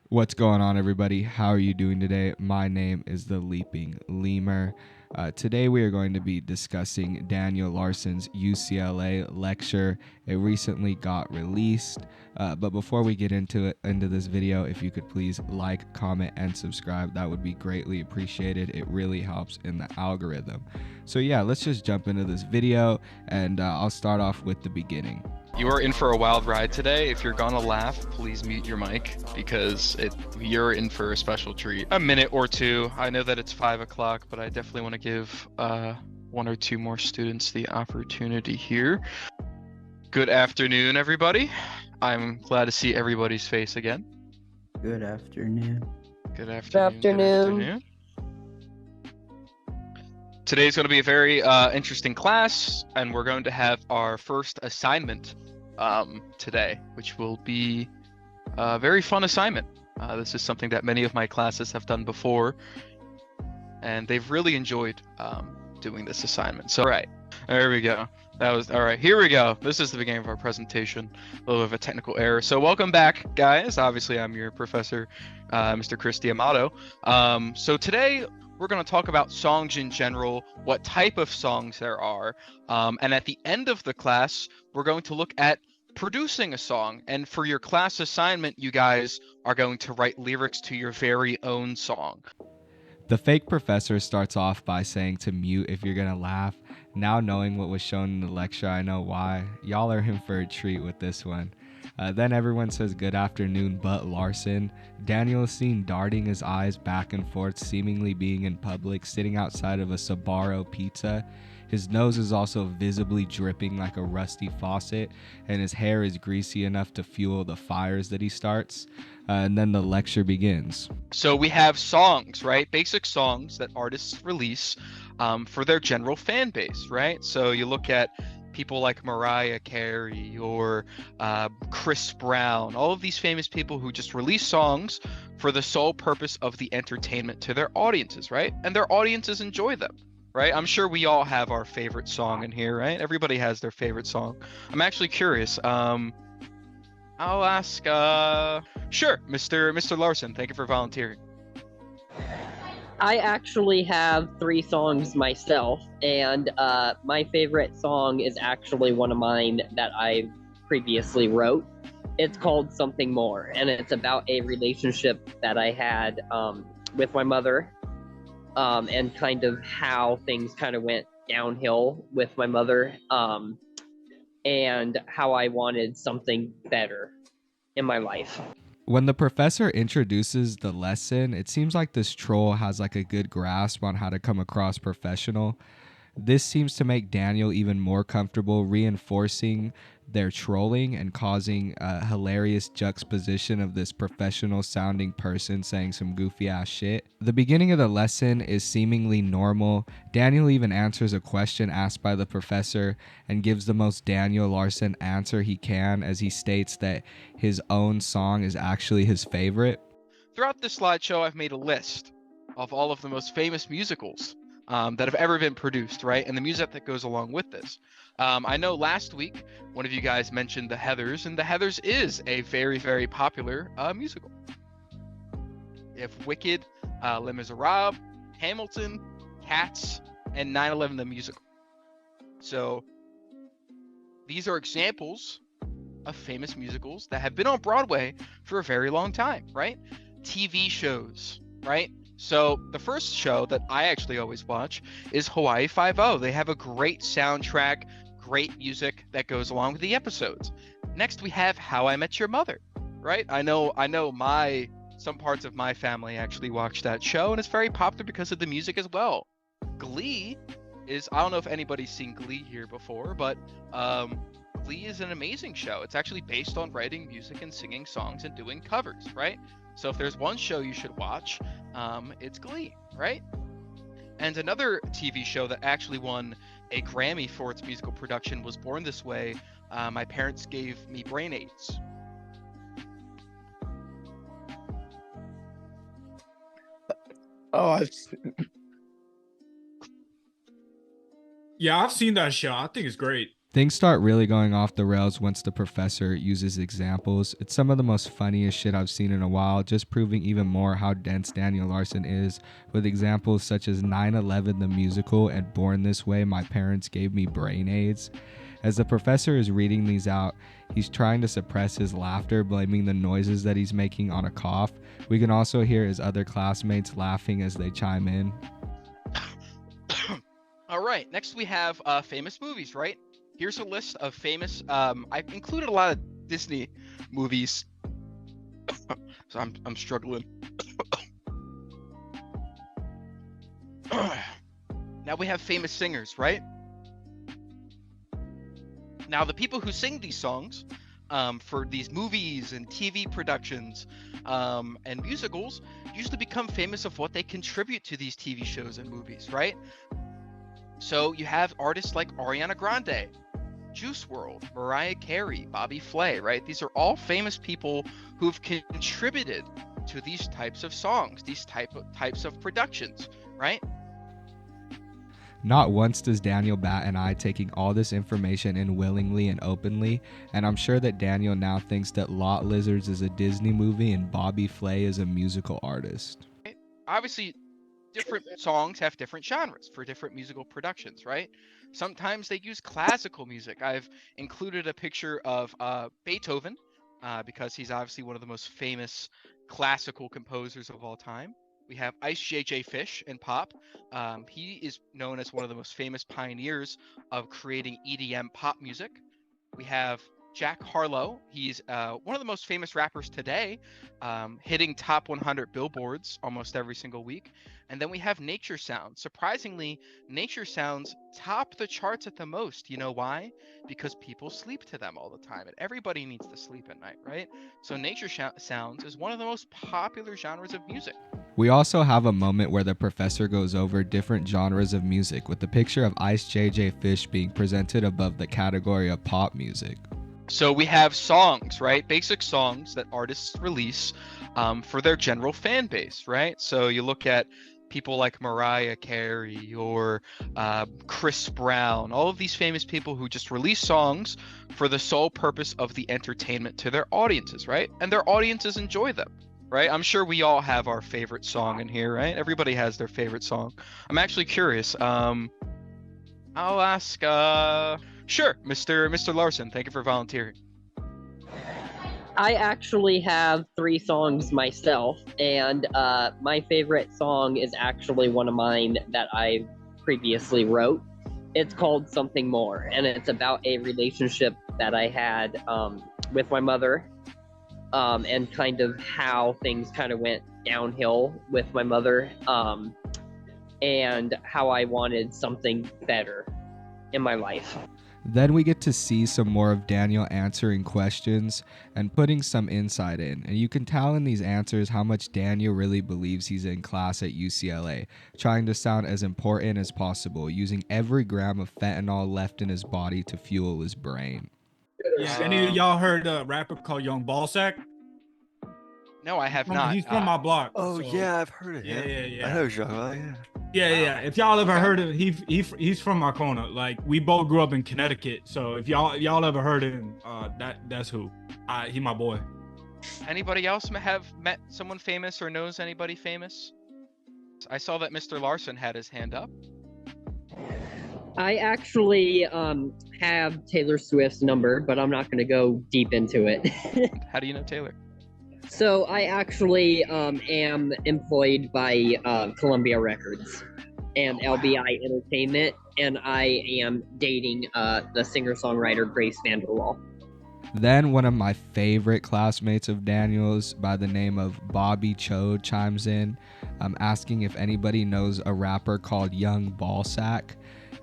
What's going on, everybody? How are you doing today? My name is the Leaping Lemur. Today, we are going to be discussing Daniel Larson's UCLA lecture. It recently got released. But before we get into this video, if you could please like, comment, and subscribe, that would be greatly appreciated. It really helps in the algorithm. So yeah, let's just jump into this video, and I'll start off with the beginning. You are in for a wild ride today. If you're gonna laugh, please mute your mic because you're in for a special treat. A minute or two. I know that it's 5 o'clock, but I definitely want to give one or two more students the opportunity here. Good afternoon, everybody. I'm glad to see everybody's face again. Good afternoon. Good afternoon. Good afternoon. Today's going to be a very interesting class, and we're going to have our first assignment today, which will be a very fun assignment. This is something that many of my classes have done before, and they've really enjoyed doing this assignment. So, all right, there we go. That was all right. Here we go. This is the beginning of our presentation. A little bit of a technical error. So welcome back, guys. Obviously, I'm your professor, Mr. Chris D'Amato. So today we're going to talk about songs in general, what type of songs there are, and at the end of the class, we're going to look at producing a song. And for your class assignment, you guys are going to write lyrics to your very own song. The fake professor starts off by saying to mute if you're gonna laugh. Now knowing what was shown in the lecture, I know why. Y'all are in for a treat with this one. Then everyone says good afternoon but Larson. Daniel is seen darting his eyes back and forth, seemingly being in public, sitting outside of a Sbarro pizza. His nose is also visibly dripping like a rusty faucet, and his hair is greasy enough to fuel the fires that he starts. And then the lecture begins. So we have songs, right? Basic songs that artists release for their general fan base, right? So you look at people like Mariah Carey or Chris Brown, all of these famous people who just release songs for the sole purpose of the entertainment to their audiences, right? And their audiences enjoy them, right? I'm sure we all have our favorite song in here, right? Everybody has their favorite song. I'm actually curious. I'll ask, sure, Mr. Larson, thank you for volunteering. I actually have 3 songs myself, and my favorite song is actually one of mine that I previously wrote. It's called Something More, and it's about a relationship that I had with my mother, and kind of how things kind of went downhill with my mother, and how I wanted something better in my life. When the professor introduces the lesson, it seems like this troll has like a good grasp on how to come across professional. This seems to make Daniel even more comfortable, reinforcing their trolling and causing a hilarious juxtaposition of this professional sounding person saying some goofy ass shit. The beginning of the lesson is seemingly normal. Daniel even answers a question asked by the professor and gives the most Daniel Larson answer he can, as he states that his own song is actually his favorite. Throughout this slideshow, I've made a list of all of the most famous musicals that have ever been produced, right? And the music that goes along with this. I know last week, one of you guys mentioned The Heathers, and The Heathers is a very, very popular musical. You have Wicked, Les Miserables, Hamilton, Cats, and 9/11 the musical. So these are examples of famous musicals that have been on Broadway for a very long time, right? TV shows, right? So the first show that I actually always watch is Hawaii Five-O. They have a great soundtrack, great music that goes along with the episodes. Next, we have How I Met Your Mother, right? I know some parts of my family actually watch that show, and it's very popular because of the music as well. Glee is, I don't know if anybody's seen Glee here before, but Glee is an amazing show. It's actually based on writing music and singing songs and doing covers, right? So if there's one show you should watch, it's Glee, right? And another TV show that actually won a Grammy for its musical production was Born This Way. My parents gave me brain aids. Oh, Yeah, I've seen that show. I think it's great. Things start really going off the rails once the professor uses examples. It's some of the most funniest shit I've seen in a while, just proving even more how dense Daniel Larson is, with examples such as 9/11 the musical and Born This Way, My Parents Gave Me Brain AIDS. As the professor is reading these out, he's trying to suppress his laughter, blaming the noises that he's making on a cough. We can also hear his other classmates laughing as they chime in. All right, next we have famous movies, right? Here's a list of famous, I've included a lot of Disney movies, so I'm struggling. Now we have famous singers, right? Now the people who sing these songs for these movies and TV productions and musicals usually become famous of what they contribute to these TV shows and movies, right? So you have artists like Ariana Grande, Juice WRLD, Mariah Carey, Bobby Flay, right? These are all famous people who've contributed to these types of songs, these types of productions, right? Not once does Daniel bat an eye, taking all this information in willingly and openly, and I'm sure that Daniel now thinks that Lot Lizards is a Disney movie and Bobby Flay is a musical artist. Obviously, different songs have different genres for different musical productions, right? Sometimes they use classical music. I've included a picture of Beethoven because he's obviously one of the most famous classical composers of all time. We have Ice J.J. Fish in pop. He is known as one of the most famous pioneers of creating EDM pop music. We have Jack Harlow. He's one of the most famous rappers today, hitting top 100 billboards almost every single week. And then we have Nature Sounds. Surprisingly, Nature Sounds top the charts at the most. You know why? Because people sleep to them all the time, and everybody needs to sleep at night, right? So Nature Sounds is one of the most popular genres of music. We also have a moment where the professor goes over different genres of music, with the picture of Ice J.J. Fish being presented above the category of pop music. So we have songs, right? Basic songs that artists release for their general fan base, right? So you look at people like Mariah Carey or Chris Brown, all of these famous people who just release songs for the sole purpose of the entertainment to their audiences, right? And their audiences enjoy them, right? I'm sure we all have our favorite song in here, right? Everybody has their favorite song. I'm actually curious. I'll ask, sure, Mr. Larson, thank you for volunteering. I actually have 3 songs myself, and my favorite song is actually one of mine that I previously wrote. It's called Something More, and it's about a relationship that I had with my mother, and kind of how things kind of went downhill with my mother, and how I wanted something better in my life. Then we get to see some more of Daniel answering questions and putting some insight in. And you can tell in these answers how much Daniel really believes he's in class at UCLA, trying to sound as important as possible, using every gram of fentanyl left in his body to fuel his brain. Yeah, any of y'all heard a rapper called Young Ballsack? No, I have not. He's from my block. Oh, so- yeah, I've heard of Yeah, him. yeah. I know Jacques, yeah. Yeah. If y'all ever heard of him, he's from my corner. Like, we both grew up in Connecticut. So if y'all ever heard of him, that's who. He my boy. Anybody else have met someone famous or knows anybody famous? I saw that Mr. Larson had his hand up. I actually have Taylor Swift's number, but I'm not going to go deep into it. How do you know Taylor? So I actually am employed by Columbia Records and LBI Entertainment, and I am dating the singer-songwriter Grace Vanderwall. Then one of my favorite classmates of Daniel's by the name of Bobby Cho chimes in, asking if anybody knows a rapper called Young Ballsack.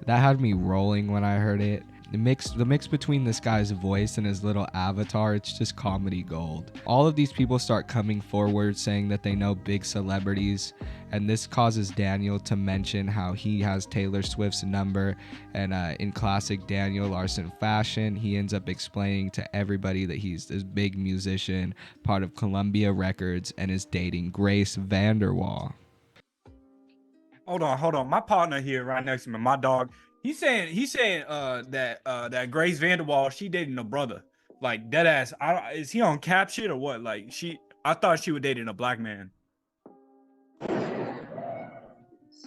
That had me rolling when I heard it. The mix between this guy's voice and his little avatar, it's just comedy gold. All of these people start coming forward saying that they know big celebrities, and this causes Daniel to mention how he has Taylor Swift's number, and in classic Daniel Larson fashion, he ends up explaining to everybody that he's this big musician, part of Columbia Records, and is dating Grace Vanderwall. Hold on. My partner here right next to me, my dog, He's saying that Grace Vanderwall, she dating a brother. Like dead ass. Is he on cap shit or what? Like I thought she was dating a black man.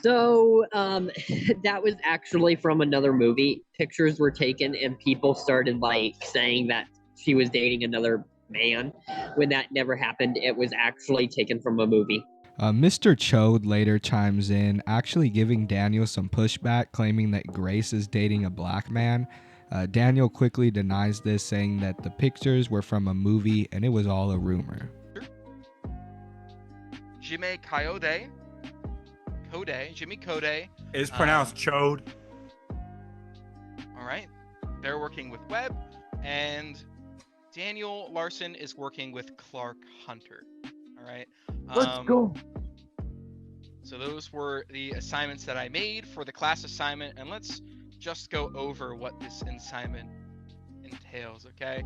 So that was actually from another movie. Pictures were taken and people started like saying that she was dating another man when that never happened. It was actually taken from a movie. Mr. Chode later chimes in, actually giving Daniel some pushback, claiming that Grace is dating a black man. Daniel quickly denies this, saying that the pictures were from a movie and it was all a rumor. Jimmy Code. It's pronounced Chode. All right. They're working with Webb, and Daniel Larson is working with Clark Hunter. All right. Let's go. So those were the assignments that I made for the class assignment, and let's just go over what this assignment entails, okay?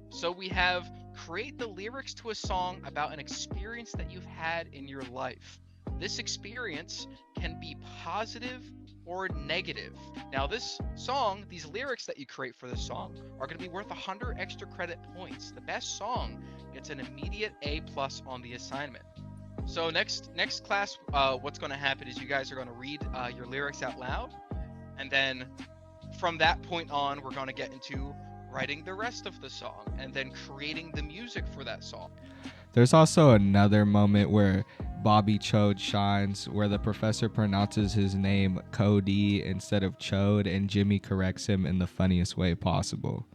So we have create the lyrics to a song about an experience that you've had in your life. This experience can be positive or negative. Now this song, these lyrics that you create for this song are going to be worth 100 extra credit points. The best song gets an immediate A+ on the assignment. So next class, what's going to happen is you guys are going to read your lyrics out loud, and then from that point on, we're going to get into writing the rest of the song and then creating the music for that song. There's also another moment where Bobby Chode shines, where the professor pronounces his name Cody instead of Chode, and Jimmy corrects him in the funniest way possible.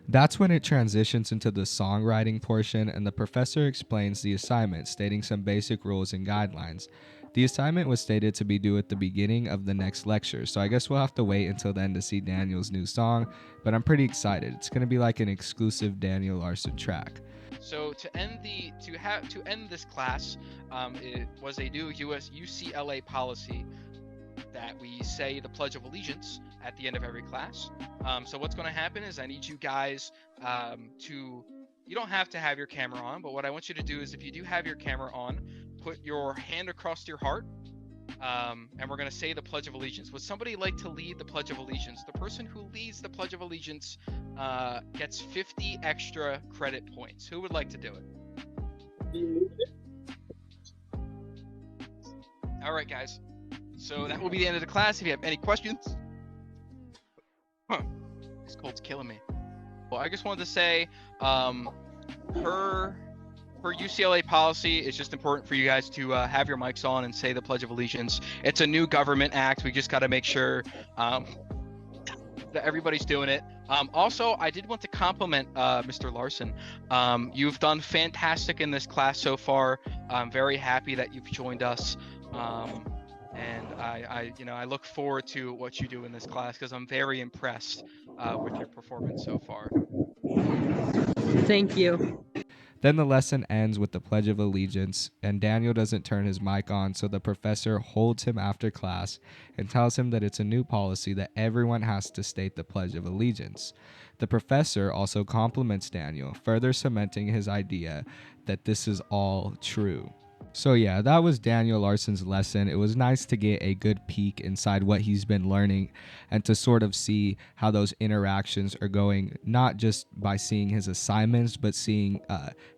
That's when it transitions into the songwriting portion, and the professor explains the assignment, stating some basic rules and guidelines. The assignment was stated to be due at the beginning of the next lecture, so I guess we'll have to wait until then to see Daniel's new song, but I'm pretty excited. It's going to be like an exclusive Daniel Larson track. So to end this class, it was a new UCLA policy that we say the Pledge of Allegiance at the end of every class. So what's going to happen is I need you guys you don't have to have your camera on, but what I want you to do is if you do have your camera on, put your hand across your heart, and we're going to say the Pledge of Allegiance. Would somebody like to lead the Pledge of Allegiance? The person who leads the Pledge of Allegiance gets 50 extra credit points. Who would like to do it? All right, guys. So that will be the end of the class. If you have any questions. This cold's killing me. Well, I just wanted to say, her UCLA policy is just important for you guys to have your mics on and say the Pledge of Allegiance. It's a new government act. We just got to make sure that everybody's doing it. Also, I did want to compliment Mr. Larson. You've done fantastic in this class so far. I'm very happy that you've joined us. And I look forward to what you do in this class because I'm very impressed with your performance so far. Thank you. Then the lesson ends with the Pledge of Allegiance, and Daniel doesn't turn his mic on, so the professor holds him after class and tells him that it's a new policy that everyone has to state the Pledge of Allegiance. The professor also compliments Daniel, further cementing his idea that this is all true. So yeah, that was Daniel Larson's lesson. It was nice to get a good peek inside what he's been learning and to sort of see how those interactions are going, not just by seeing his assignments, but seeing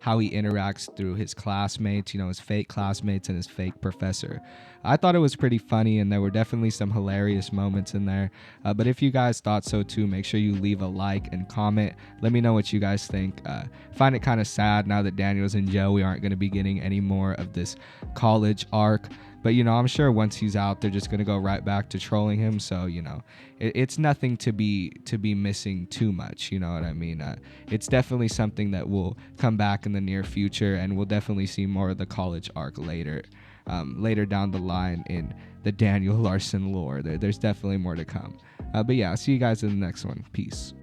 how he interacts through his classmates, his fake classmates and his fake professor. I thought it was pretty funny, and there were definitely some hilarious moments in there. But if you guys thought so too, make sure you leave a like and comment. Let me know what you guys think. Find it kind of sad now that Daniel's in jail, we aren't going to be getting any more of this college arc. But, I'm sure once he's out, they're just going to go right back to trolling him. So, it's nothing to be missing too much. You know what I mean? It's definitely something that will come back in the near future, and we'll definitely see more of the college arc later down the line in the Daniel Larson lore. There's definitely more to come. But yeah, I'll see you guys in the next one. Peace.